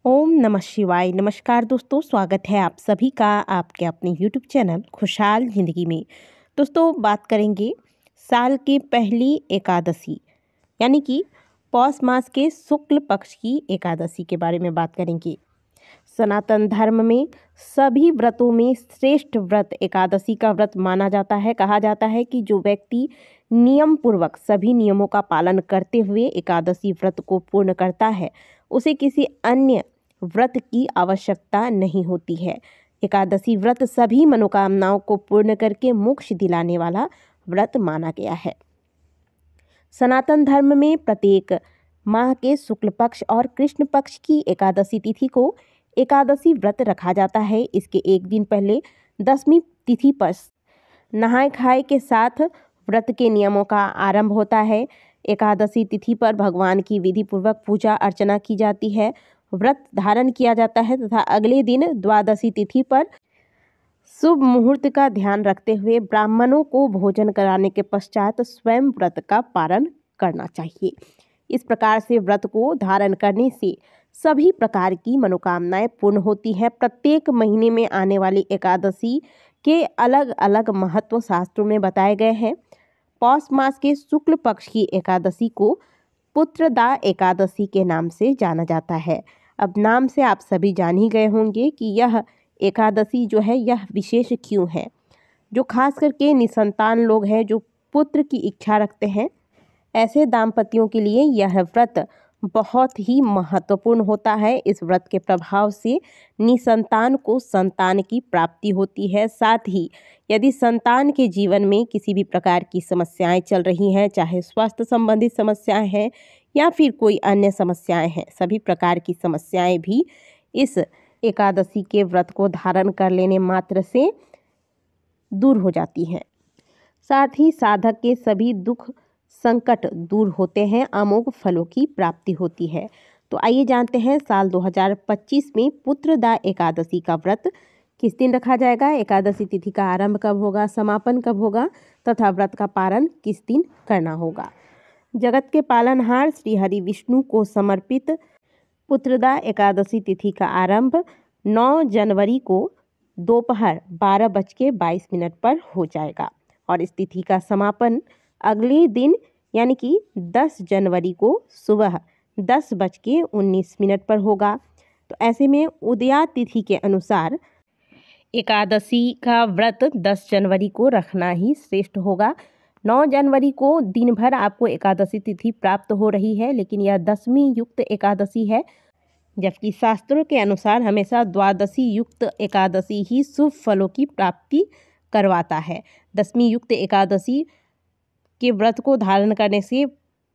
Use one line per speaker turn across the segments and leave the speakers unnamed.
ओम नमः शिवाय। नमस्कार दोस्तों, स्वागत है आप सभी का आपके अपने यूट्यूब चैनल खुशहाल ज़िंदगी में। दोस्तों, बात करेंगे साल की पहली एकादशी यानी कि पौष मास के शुक्ल पक्ष की एकादशी के बारे में बात करेंगे। सनातन धर्म में सभी व्रतों में श्रेष्ठ व्रत एकादशी का व्रत माना जाता है। कहा जाता है कि जो व्यक्ति नियम पूर्वक सभी नियमों का पालन करते हुए एकादशी व्रत को पूर्ण करता है, उसे किसी अन्य व्रत की आवश्यकता नहीं होती है। एकादशी व्रत सभी मनोकामनाओं को पूर्ण करके मोक्ष दिलाने वाला व्रत माना गया है। सनातन धर्म में प्रत्येक माह के शुक्ल पक्ष और कृष्ण पक्ष की एकादशी तिथि को एकादशी व्रत रखा जाता है। इसके एक दिन पहले दशमी तिथि पर नहाय खाए के साथ व्रत के नियमों का आरंभ होता है। एकादशी तिथि पर भगवान की विधि पूर्वक पूजा अर्चना की जाती है, व्रत धारण किया जाता है तथा अगले दिन द्वादशी तिथि पर शुभ मुहूर्त का ध्यान रखते हुए ब्राह्मणों को भोजन कराने के पश्चात स्वयं व्रत का पारण करना चाहिए। इस प्रकार से व्रत को धारण करने से सभी प्रकार की मनोकामनाएं पूर्ण होती हैं। प्रत्येक महीने में आने वाली एकादशी के अलग अलग महत्व शास्त्रों में बताए गए हैं। पौष मास के शुक्ल पक्ष की एकादशी को पुत्रदा एकादशी के नाम से जाना जाता है। अब नाम से आप सभी जान ही गए होंगे कि यह एकादशी जो है यह विशेष क्यों है। जो खास करके निसंतान लोग हैं, जो पुत्र की इच्छा रखते हैं, ऐसे दाम्पत्यों के लिए यह व्रत बहुत ही महत्वपूर्ण होता है। इस व्रत के प्रभाव से निसंतान को संतान की प्राप्ति होती है। साथ ही यदि संतान के जीवन में किसी भी प्रकार की समस्याएं चल रही हैं, चाहे स्वास्थ्य संबंधित समस्याएं हैं या फिर कोई अन्य समस्याएं हैं, सभी प्रकार की समस्याएं भी इस एकादशी के व्रत को धारण कर लेने मात्र से दूर हो जाती हैं। साथ ही साधक के सभी दुख संकट दूर होते हैं, अमोघ फलों की प्राप्ति होती है। तो आइए जानते हैं साल 2025 में पुत्रदा एकादशी का व्रत किस दिन रखा जाएगा, एकादशी तिथि का आरंभ कब होगा, समापन कब होगा तथा व्रत का पारण किस दिन करना होगा। जगत के पालनहार श्री हरि विष्णु को समर्पित पुत्रदा एकादशी तिथि का आरंभ 9 जनवरी को दोपहर 12:22 पर हो जाएगा और इस तिथि का समापन अगले दिन यानी कि 10 जनवरी को सुबह 10:19 पर होगा। तो ऐसे में उदया तिथि के अनुसार एकादशी का व्रत 10 जनवरी को रखना ही श्रेष्ठ होगा। 9 जनवरी को दिन भर आपको एकादशी तिथि प्राप्त हो रही है, लेकिन यह दशमी युक्त एकादशी है, जबकि शास्त्रों के अनुसार हमेशा द्वादशी युक्त एकादशी ही शुभ फलों की प्राप्ति करवाता है। दशमी युक्त एकादशी के व्रत को धारण करने से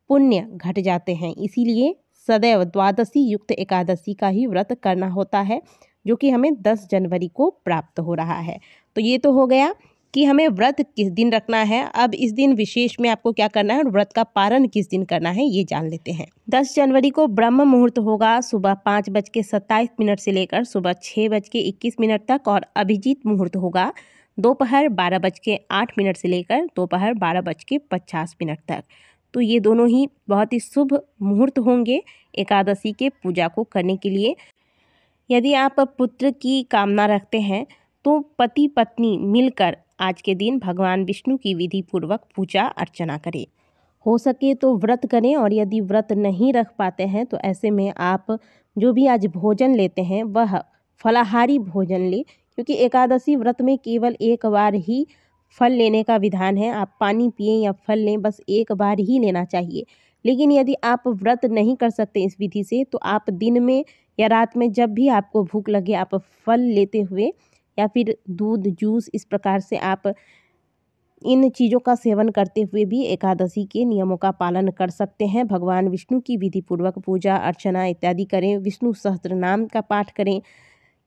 पुण्य घट जाते हैं, इसीलिए सदैव द्वादशी युक्त एकादशी का ही व्रत करना होता है, जो कि हमें 10 जनवरी को प्राप्त हो रहा है। तो ये तो हो गया कि हमें व्रत किस दिन रखना है। अब इस दिन विशेष में आपको क्या करना है और व्रत का पारण किस दिन करना है ये जान लेते हैं। 10 जनवरी को ब्रह्म मुहूर्त होगा सुबह 5:27 से लेकर सुबह 6:21 तक और अभिजीत मुहूर्त होगा दोपहर 12:08 से लेकर दोपहर 12:50 तक। तो ये दोनों ही बहुत ही शुभ मुहूर्त होंगे एकादशी के पूजा को करने के लिए। यदि आप पुत्र की कामना रखते हैं तो पति पत्नी मिलकर आज के दिन भगवान विष्णु की विधि पूर्वक पूजा अर्चना करें। हो सके तो व्रत करें, और यदि व्रत नहीं रख पाते हैं तो ऐसे में आप जो भी आज भोजन लेते हैं वह फलाहारी भोजन लें, क्योंकि एकादशी व्रत में केवल एक बार ही फल लेने का विधान है। आप पानी पिएं या फल लें, बस एक बार ही लेना चाहिए। लेकिन यदि आप व्रत नहीं कर सकते इस विधि से, तो आप दिन में या रात में जब भी आपको भूख लगे आप फल लेते हुए या फिर दूध जूस इस प्रकार से आप इन चीज़ों का सेवन करते हुए भी एकादशी के नियमों का पालन कर सकते हैं। भगवान विष्णु की विधि पूर्वक पूजा अर्चना इत्यादि करें, विष्णु सहस्त्र नाम का पाठ करें।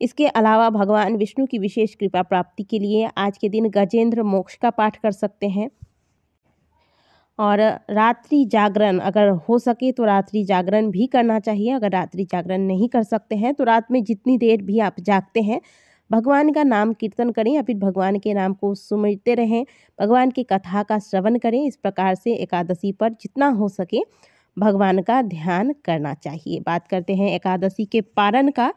इसके अलावा भगवान विष्णु की विशेष कृपा प्राप्ति के लिए आज के दिन गजेंद्र मोक्ष का पाठ कर सकते हैं। और रात्रि जागरण अगर हो सके तो रात्रि जागरण भी करना चाहिए। अगर रात्रि जागरण नहीं कर सकते हैं तो रात में जितनी देर भी आप जागते हैं भगवान का नाम कीर्तन करें या फिर भगवान के नाम को सुमिरते रहें, भगवान की कथा का श्रवण करें। इस प्रकार से एकादशी पर जितना हो सके भगवान का ध्यान करना चाहिए। बात करते हैं एकादशी के पारण का।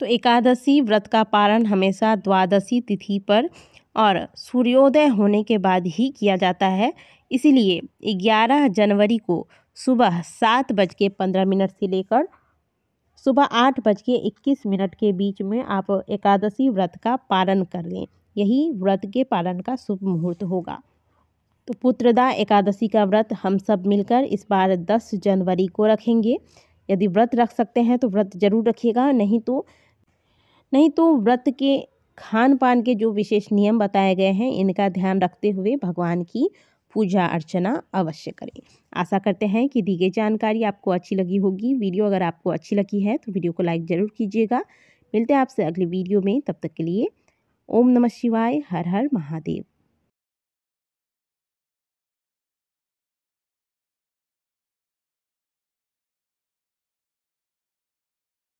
तो एकादशी व्रत का पारण हमेशा द्वादशी तिथि पर और सूर्योदय होने के बाद ही किया जाता है। इसीलिए 11 जनवरी को सुबह 7:15 से लेकर सुबह 8:21 के बीच में आप एकादशी व्रत का पारण कर लें। यही व्रत के पारण का शुभ मुहूर्त होगा। तो पुत्रदा एकादशी का व्रत हम सब मिलकर इस बार 10 जनवरी को रखेंगे। यदि व्रत रख सकते हैं तो व्रत जरूर रखिएगा, नहीं तो व्रत के खान पान के जो विशेष नियम बताए गए हैं इनका ध्यान रखते हुए भगवान की पूजा अर्चना अवश्य करें। आशा करते हैं कि दी गई जानकारी आपको अच्छी लगी होगी। वीडियो अगर आपको अच्छी लगी है तो वीडियो को लाइक ज़रूर कीजिएगा। मिलते हैं आपसे अगली वीडियो में, तब तक के लिए ओम नमः शिवाय, हर हर महादेव।